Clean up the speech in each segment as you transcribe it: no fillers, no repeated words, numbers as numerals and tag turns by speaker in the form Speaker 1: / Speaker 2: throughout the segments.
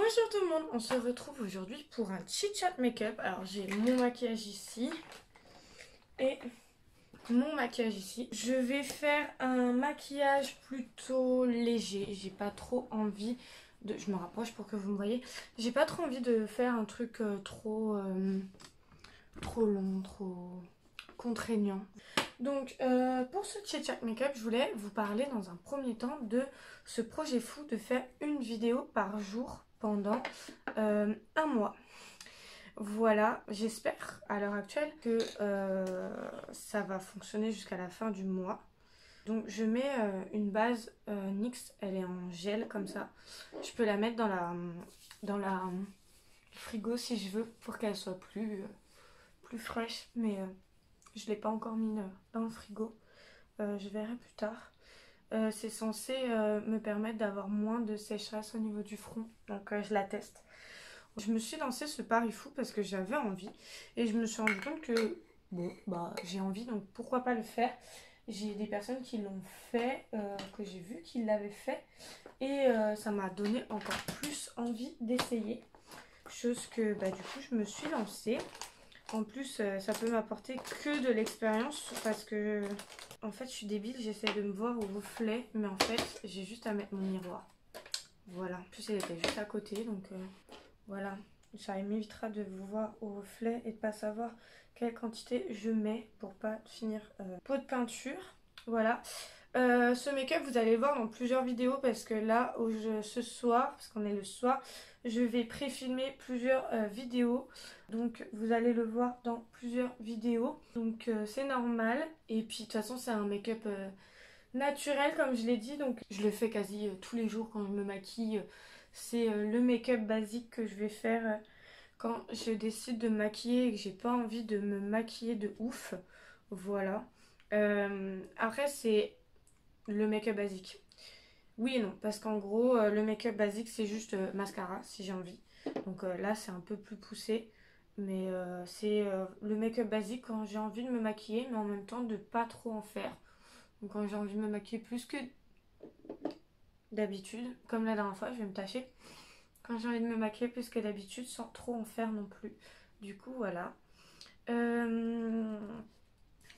Speaker 1: Bonjour tout le monde, on se retrouve aujourd'hui pour un chit-chat make-up. Alors j'ai mon maquillage ici et mon maquillage ici. Je vais faire un maquillage plutôt léger, j'ai pas trop envie de... Je me rapproche pour que vous me voyez. J'ai pas trop envie de faire un truc trop long, trop contraignant. Donc pour ce chit-chat make-up, je voulais vous parler dans un premier temps de ce projet fou de faire une vidéo par jour pendant un mois. Voilà, j'espère à l'heure actuelle que ça va fonctionner jusqu'à la fin du mois. Donc je mets une base NYX, elle est en gel comme ça. Je peux la mettre dans la frigo si je veux pour qu'elle soit plus fraîche, mais je ne l'ai pas encore mis dans le frigo. Je verrai plus tard. C'est censé me permettre d'avoir moins de sécheresse au niveau du front, donc je la teste. Je me suis lancée ce pari fou parce que j'avais envie et je me suis rendu compte que bon, bah, j'ai envie, donc pourquoi pas le faire. J'ai des personnes qui l'ont fait, que j'ai vu qui l'avaient fait et ça m'a donné encore plus envie d'essayer. Chose que bah, du coup je me suis lancée. En plus ça peut m'apporter que de l'expérience parce que en fait je suis débile, j'essaie de me voir au reflet mais en fait j'ai juste à mettre mon miroir. Voilà, en plus elle était juste à côté donc... Voilà, ça m'évitera de vous voir au reflet et de pas savoir quelle quantité je mets pour pas finir pot de peinture. Voilà. Ce make-up, vous allez le voir dans plusieurs vidéos parce que là, ce soir, parce qu'on est le soir, je vais pré-filmer plusieurs vidéos. Donc, vous allez le voir dans plusieurs vidéos. Donc, c'est normal. Et puis, de toute façon, c'est un make-up naturel, comme je l'ai dit. Donc, je le fais quasi tous les jours quand je me maquille. C'est le make-up basique que je vais faire quand je décide de me maquiller et que j'ai pas envie de me maquiller de ouf. Voilà. Après, c'est le make-up basique. Oui et non, parce qu'en gros, le make-up basique, c'est juste mascara, si j'ai envie. Donc là, c'est un peu plus poussé. Mais c'est le make-up basique quand j'ai envie de me maquiller, mais en même temps de pas trop en faire. Donc quand j'ai envie de me maquiller plus que d'habitude, comme la dernière fois, je vais me tâcher. Quand j'ai envie de me maquiller plus que d'habitude sans trop en faire non plus. Du coup, voilà.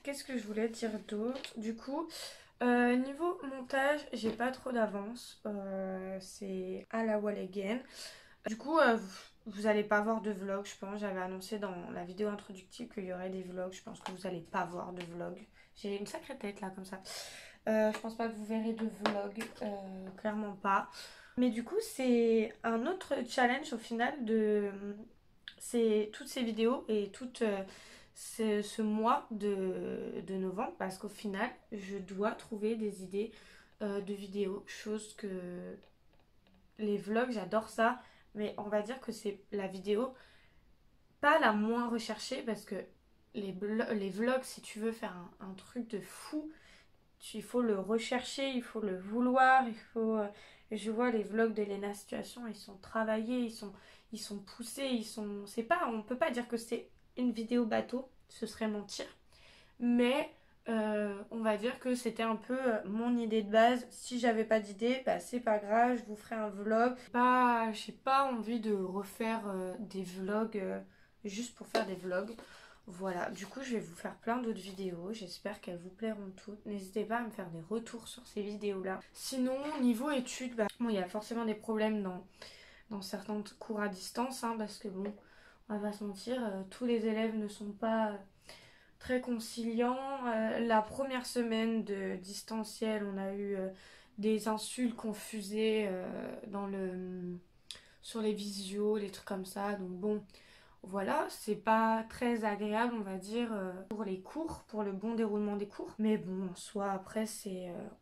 Speaker 1: Qu'est-ce que je voulais dire d'autre? Du coup, niveau montage, j'ai pas trop d'avance. C'est à la wall again. Du coup, vous allez pas voir de vlog, je pense. J'avais annoncé dans la vidéo introductive qu'il y aurait des vlogs. Je pense que vous allez pas voir de vlog. J'ai une sacrée tête là, comme ça. Je pense pas que vous verrez de vlog. Clairement pas. Mais du coup, c'est un autre challenge au final de toutes ces vidéos et tout ce mois de novembre parce qu'au final, je dois trouver des idées de vidéos, chose que les vlogs, j'adore ça, mais on va dire que c'est la vidéo pas la moins recherchée parce que les vlogs, si tu veux faire un truc de fou, il faut le rechercher, il faut le vouloir, il faut... je vois les vlogs de Lena Situation, ils sont travaillés, ils sont poussés, c'est pas, on peut pas dire que c'est une vidéo bateau, ce serait mentir. Mais on va dire que c'était un peu mon idée de base. Si j'avais pas d'idée, bah c'est pas grave, je vous ferai un vlog. J'ai pas envie de refaire des vlogs juste pour faire des vlogs. Voilà, du coup je vais vous faire plein d'autres vidéos, j'espère qu'elles vous plairont toutes. N'hésitez pas à me faire des retours sur ces vidéos-là. Sinon, niveau études, bah, bon, il y a forcément des problèmes dans certains cours à distance, hein, parce que bon, on va pas se mentir, tous les élèves ne sont pas très conciliants. La première semaine de distanciel, on a eu des insultes confusées sur les visios, les trucs comme ça, donc bon... Voilà, c'est pas très agréable, on va dire, pour les cours, pour le bon déroulement des cours. Mais bon, en soi, après,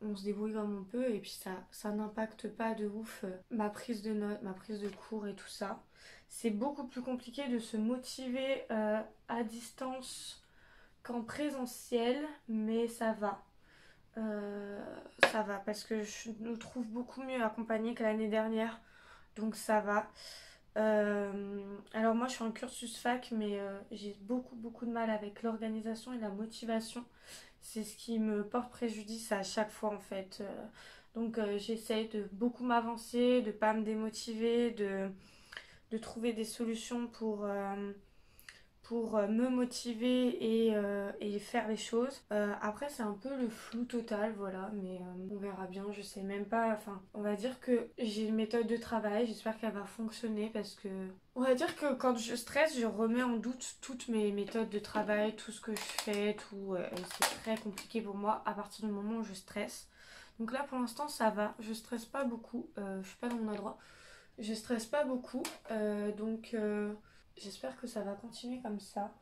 Speaker 1: on se débrouille comme on peut et puis ça n'impacte pas de ouf ma prise de notes, ma prise de cours et tout ça. C'est beaucoup plus compliqué de se motiver à distance qu'en présentiel, mais ça va. Ça va parce que je nous trouve beaucoup mieux accompagnés que l'année dernière, donc ça va. Alors moi je suis en cursus fac mais j'ai beaucoup de mal avec l'organisation et la motivation. C'est ce qui me porte préjudice à chaque fois en fait. Donc j'essaye de beaucoup m'avancer, de pas me démotiver, de trouver des solutions pour me motiver et faire les choses. Après c'est un peu le flou total, voilà, mais on verra bien, je sais même pas, enfin on va dire que j'ai une méthode de travail, j'espère qu'elle va fonctionner parce que on va dire que quand je stresse, je remets en doute toutes mes méthodes de travail, tout ce que je fais, tout, c'est très compliqué pour moi à partir du moment où je stresse. Donc là pour l'instant ça va, je stresse pas beaucoup, je suis pas dans mon endroit, je stresse pas beaucoup, donc j'espère que ça va continuer comme ça.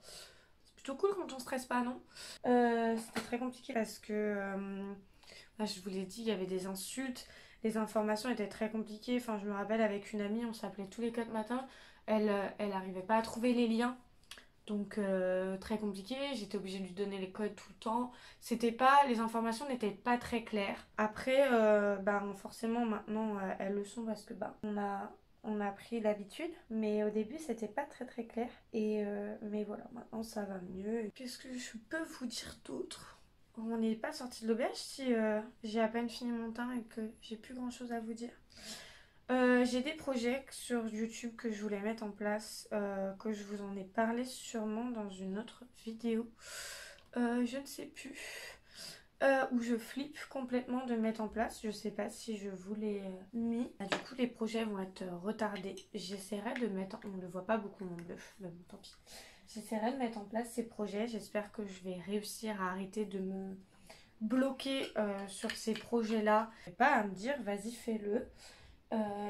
Speaker 1: C'est plutôt cool quand on stresse pas, non? C'était très compliqué parce que, je vous l'ai dit, il y avait des insultes, les informations étaient très compliquées. Enfin, je me rappelle avec une amie, on s'appelait tous les 4 matins, elle arrivait pas à trouver les liens. Donc très compliqué, j'étais obligée de lui donner les codes tout le temps. Les informations n'étaient pas très claires. Après, forcément maintenant elles le sont parce que on a pris l'habitude. Mais au début c'était pas très très clair. Mais voilà, maintenant ça va mieux. Qu'est-ce que je peux vous dire d'autre? On n'est pas sorti de l'auberge si j'ai à peine fini mon teint et que j'ai plus grand chose à vous dire. J'ai des projets sur YouTube que je voulais mettre en place, que je vous en ai parlé sûrement dans une autre vidéo. Je ne sais plus. Où je flippe complètement de mettre en place. Je sais pas si je vous l'ai mis. Du coup, les projets vont être retardés. J'essaierai de mettre... On ne le voit pas beaucoup mon bluff, mais bon, tant pis. J'essaierai de mettre en place ces projets. J'espère que je vais réussir à arrêter de me bloquer sur ces projets-là. Pas à me dire, vas-y, fais-le.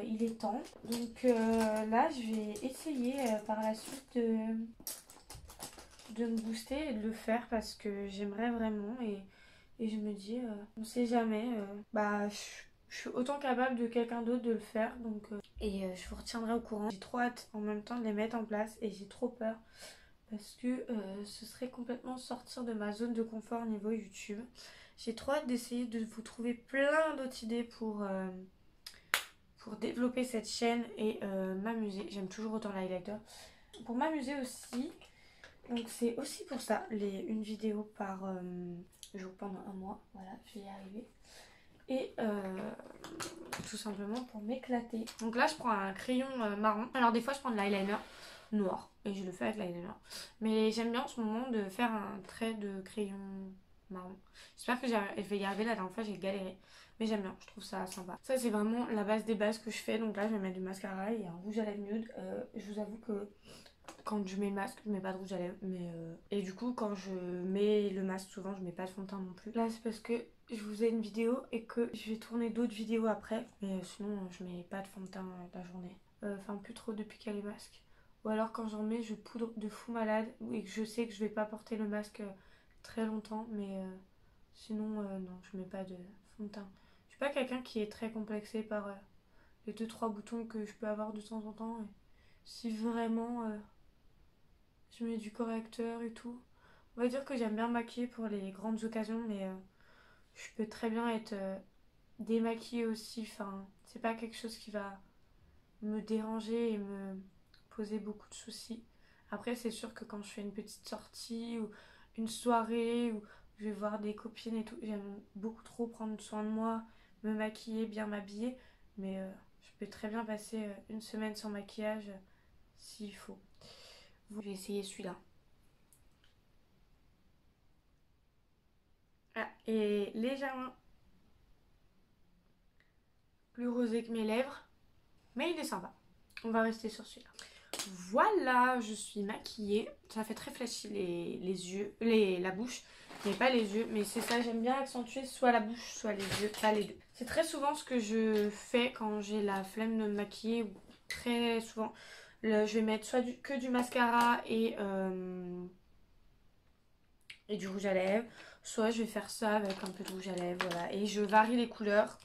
Speaker 1: Il est temps. Donc là, je vais essayer par la suite de me booster et de le faire parce que j'aimerais vraiment. Et je me dis, on sait jamais. Je suis autant capable de quelqu'un d'autre de le faire. Donc, je vous retiendrai au courant. J'ai trop hâte en même temps de les mettre en place et j'ai trop peur. Parce que ce serait complètement sortir de ma zone de confort niveau YouTube. J'ai trop hâte d'essayer de vous trouver plein d'autres idées pour développer cette chaîne et m'amuser. J'aime toujours autant l'highlighter. Pour m'amuser aussi, donc c'est aussi pour ça, une vidéo par jour pendant un mois. Voilà, je vais y arriver. Et tout simplement pour m'éclater. Donc là, je prends un crayon marron. Alors des fois, je prends de l'eyeliner noir et je le fais avec l'eyeliner. Mais j'aime bien en ce moment de faire un trait de crayon marron. J'espère que je vais y arriver. La dernière fois, j'ai galéré. Mais j'aime bien, je trouve ça sympa. Ça, c'est vraiment la base des bases que je fais. Donc là, je vais mettre du mascara et un rouge à lèvres nude. Je vous avoue que quand je mets le masque, je mets pas de rouge à lèvres. Et du coup, quand je mets le masque, souvent, je mets pas de fond de teint non plus. Là, c'est parce que je vous ai une vidéo et que je vais tourner d'autres vidéos après. Mais sinon, je mets pas de fond de teint la journée. Enfin, plus trop depuis qu'il y a les masques. Ou alors, quand j'en mets, je poudre de fou malade. Et que je sais que je vais pas porter le masque très longtemps. Mais sinon, non, je mets pas de fond de teint. Je suis pas quelqu'un qui est très complexé par les 2-3 boutons que je peux avoir de temps en temps. Et si vraiment je mets du correcteur et tout. On va dire que j'aime bien maquiller pour les grandes occasions, mais je peux très bien être démaquillée aussi. Enfin, c'est pas quelque chose qui va me déranger et me poser beaucoup de soucis. Après, c'est sûr que quand je fais une petite sortie ou une soirée où je vais voir des copines et tout, j'aime beaucoup trop prendre soin de moi, me maquiller, bien m'habiller. Mais je peux très bien passer une semaine sans maquillage s'il faut. Je vais essayer celui-là. Ah, et légèrement plus rosé que mes lèvres. Mais il est sympa. On va rester sur celui-là. Voilà, je suis maquillée. Ça fait très flashy les yeux, la bouche. Mais pas les yeux. Mais c'est ça, j'aime bien accentuer soit la bouche, soit les yeux. Pas les deux. C'est très souvent ce que je fais quand j'ai la flemme de me maquiller. Ou très souvent. Je vais mettre soit que du mascara et du rouge à lèvres. Soit je vais faire ça avec un peu de rouge à lèvres. Voilà. Et je varie les couleurs.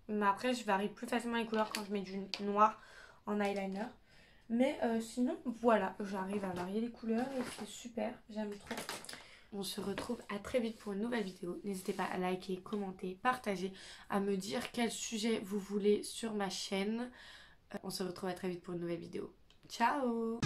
Speaker 1: Mais après, je varie plus facilement les couleurs quand je mets du noir en eyeliner. Mais sinon, voilà, j'arrive à varier les couleurs et c'est super, j'aime trop. On se retrouve à très vite pour une nouvelle vidéo. N'hésitez pas à liker, commenter, partager, à me dire quel sujet vous voulez sur ma chaîne. On se retrouve à très vite pour une nouvelle vidéo. Ciao!